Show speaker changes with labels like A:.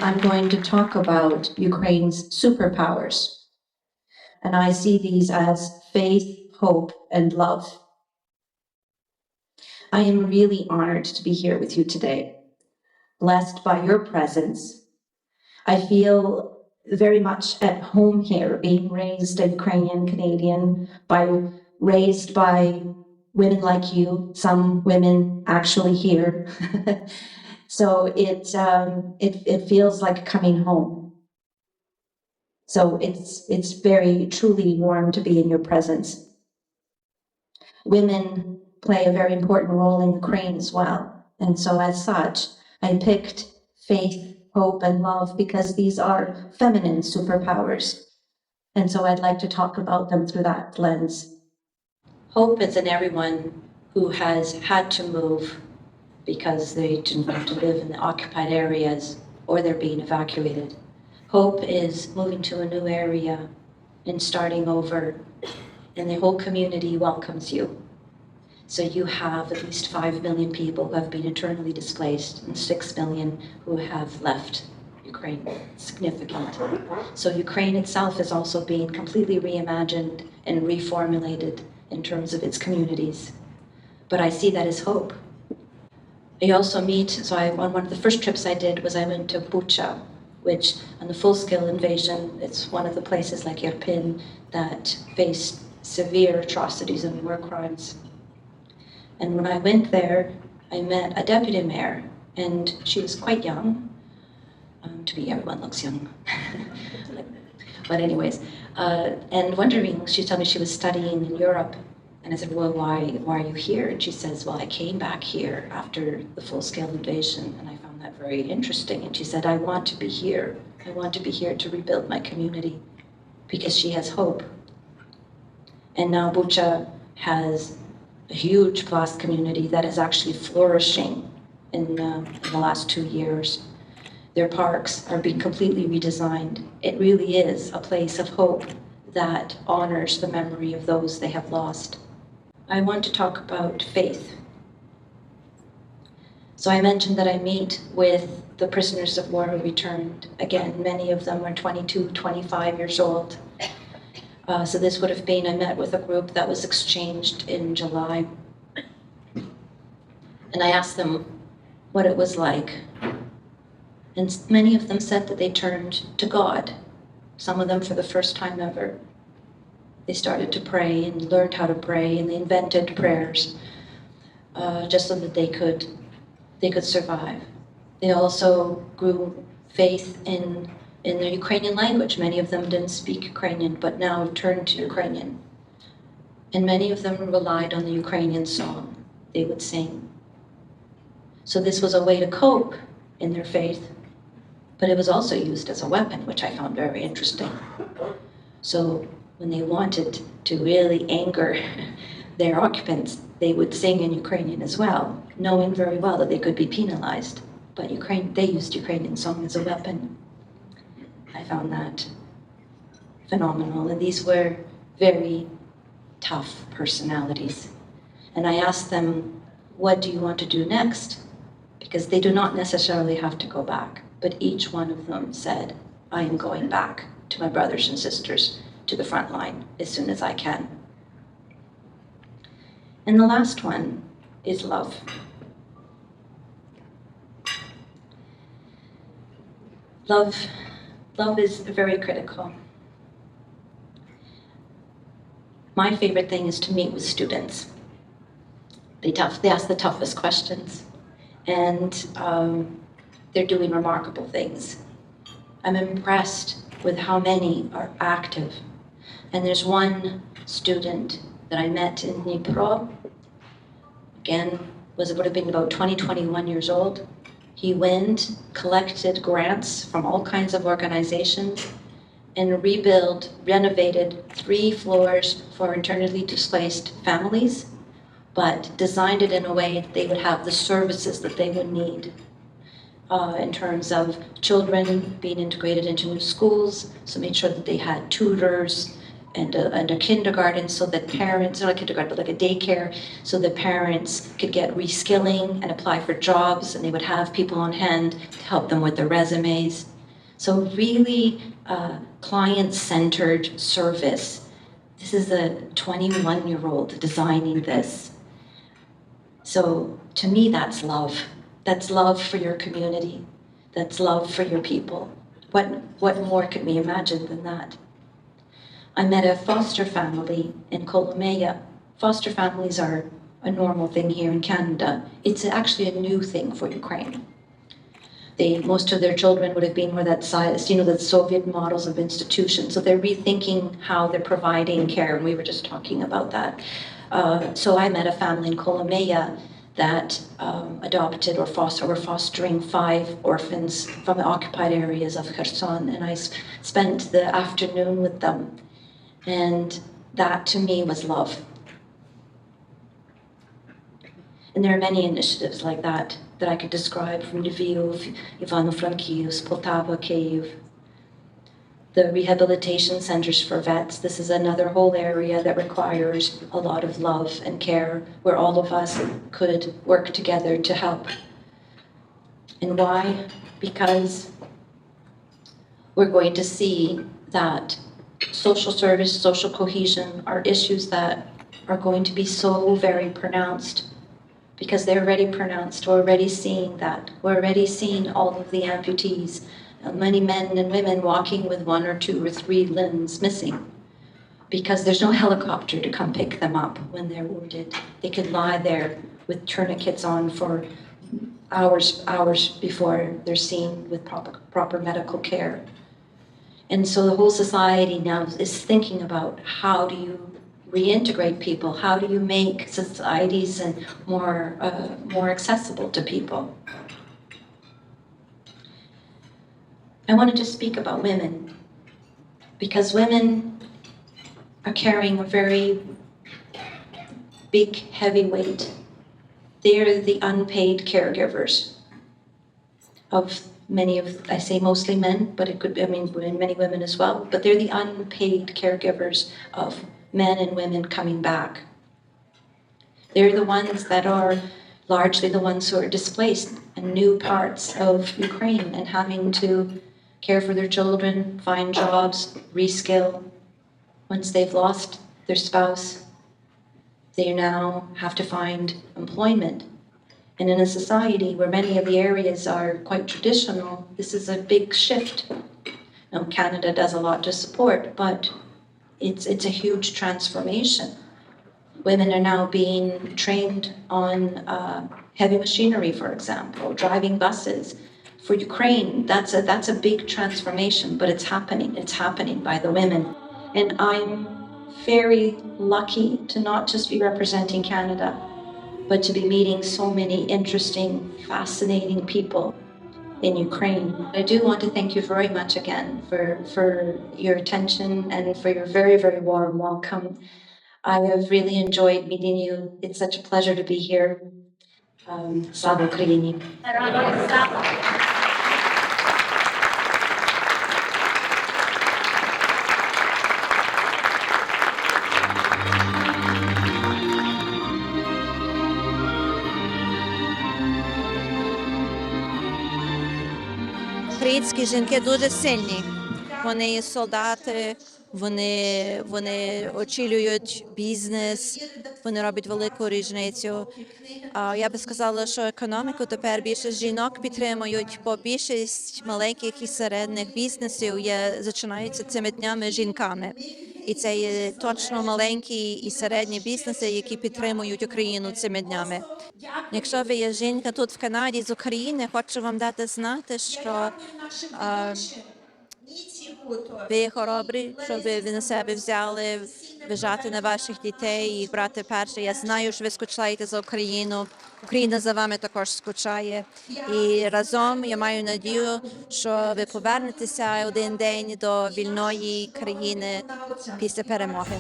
A: I'm going to talk about Ukraine's superpowers, and I see these as faith, hope, and love. I am really honored to be here with you today, blessed by your presence. I feel very much at home here, being raised a Ukrainian Canadian, raised by women like you, some women actually here. So it feels like coming home. So it's very truly warm to be in your presence. Women play a very important role in Ukraine as well. And so as such, I picked faith, hope, and love because these are feminine superpowers. And so I'd like to talk about them through that lens. Hope is in everyone who has had to move because they didn't want to live in the occupied areas or they're being evacuated. Hope is moving to a new area and starting over, and the whole community welcomes you. So you have at least 5 million people who have been internally displaced and 6 million who have left Ukraine. Significant. So Ukraine itself is also being completely reimagined and reformulated in terms of its communities. But I see that as hope. I also meet, on one of the first trips I did was I went to Bucha, which on the full-scale invasion, it's one of the places like Irpin that faced severe atrocities and war crimes. And when I went there, I met a deputy mayor, and she was quite young. To me, everyone looks young. But anyways, and wondering, she told me she was studying in Europe. And I said, well, why are you here? And she says, well, I came back here after the full-scale invasion, and I found that very interesting. And she said, I want to be here. I want to be here to rebuild my community, because she has hope. And now Bucha has a huge vast community that is actually flourishing in the last 2 years. Their parks are being completely redesigned. It really is a place of hope that honors the memory of those they have lost. I want to talk about faith. So I mentioned that I meet with the prisoners of war who returned. Again, many of them are 22, 25 years old. So this would have been, I met with a group that was exchanged in July. And I asked them what it was like. And many of them said that they turned to God, some of them for the first time ever. They started to pray and learned how to pray, and they invented prayers just so that they could survive. They also grew faith in the Ukrainian language. Many of them didn't speak Ukrainian, but now turned to Ukrainian. And many of them relied on the Ukrainian song they would sing. So this was a way to cope in their faith, but it was also used as a weapon, which I found very interesting. So when they wanted to really anger their occupants, they would sing in Ukrainian as well, knowing very well that they could be penalized. But they used Ukrainian song as a weapon. I found that phenomenal. And these were very tough personalities. And I asked them, what do you want to do next? Because they do not necessarily have to go back. But each one of them said, I am going back to my brothers and sisters, to the front line as soon as I can. And the last one is love. Love is very critical. My favorite thing is to meet with students. They ask the toughest questions, and they're doing remarkable things. I'm impressed with how many are active. And there's one student that I met in Dnipro, again, would have been about 20, 21 years old. He went, collected grants from all kinds of organizations, and renovated 3 floors for internally displaced families, but designed it in a way that they would have the services that they would need in terms of children being integrated into new schools, so made sure that they had tutors, and a kindergarten so that parents, not a kindergarten, but like a daycare, so that parents could get reskilling and apply for jobs, and they would have people on hand to help them with their resumes. So really client-centered service. This is a 21-year-old designing this. So to me, that's love. That's love for your community. That's love for your people. What more could we imagine than that? I met a foster family in Kolomea. Foster families are a normal thing here in Canada. It's actually a new thing for Ukraine. Most of their children would have been where that size, the Soviet models of institutions. So they're rethinking how they're providing care, and we were just talking about that. So I met a family in Kolomea that adopted or were fostering 5 orphans from the occupied areas of Kherson, and I spent the afternoon with them. And that to me was love. And there are many initiatives like that I could describe from Lviv, Ivano-Frankivsk, Poltava, Kyiv. The rehabilitation centers for vets, this is another whole area that requires a lot of love and care, where all of us could work together to help. And why? Because we're going to see that social service, social cohesion are issues that are going to be so very pronounced, because they're already pronounced. We're already seeing that. We're already seeing all of the amputees, many men and women walking with 1 or 2 or 3 limbs missing, because there's no helicopter to come pick them up when they're wounded. They could lie there with tourniquets on for hours before they're seen with proper medical care. And so the whole society now is thinking about, how do you reintegrate people? How do you make societies and more accessible to people? I wanted to speak about women, because women are carrying a very big, heavy weight. They're the unpaid caregivers of I say mostly men, but it could be, many women as well, but they're the unpaid caregivers of men and women coming back. They're the ones that are largely the ones who are displaced in new parts of Ukraine and having to care for their children, find jobs, reskill. Once they've lost their spouse, they now have to find employment. And in a society where many of the areas are quite traditional, this is a big shift. Now, Canada does a lot to support, but it's a huge transformation. Women are now being trained on heavy machinery, for example, driving buses. For Ukraine, that's a big transformation, but it's happening. It's happening by the women. And I'm very lucky to not just be representing Canada, but to be meeting so many interesting, fascinating people in Ukraine. I do want to thank you very much again for your attention and for your very, very warm welcome. I have really enjoyed meeting you. It's such a pleasure to be here. Slava Ukraini.
B: Українські жінки дуже сильні. Вони є солдати, вони очолюють бізнес, вони роблять велику різницю. Я би сказала, що економіку тепер більше жінок підтримують, бо більшість маленьких і середніх бізнесів починаються цими днями жінками. І це є точно маленькі і середні бізнеси, які підтримують Україну цими днями. Якщо ви є жінка тут в Канаді з України, хочу вам дати знати, що ви хоробрі, що ви на себе взяли вважати на ваших дітей і брати перше. Я знаю, що ви скучаєте за Україну. Україна за вами також скучає. І разом я маю надію, що ви повернетеся один день до вільної країни після перемоги.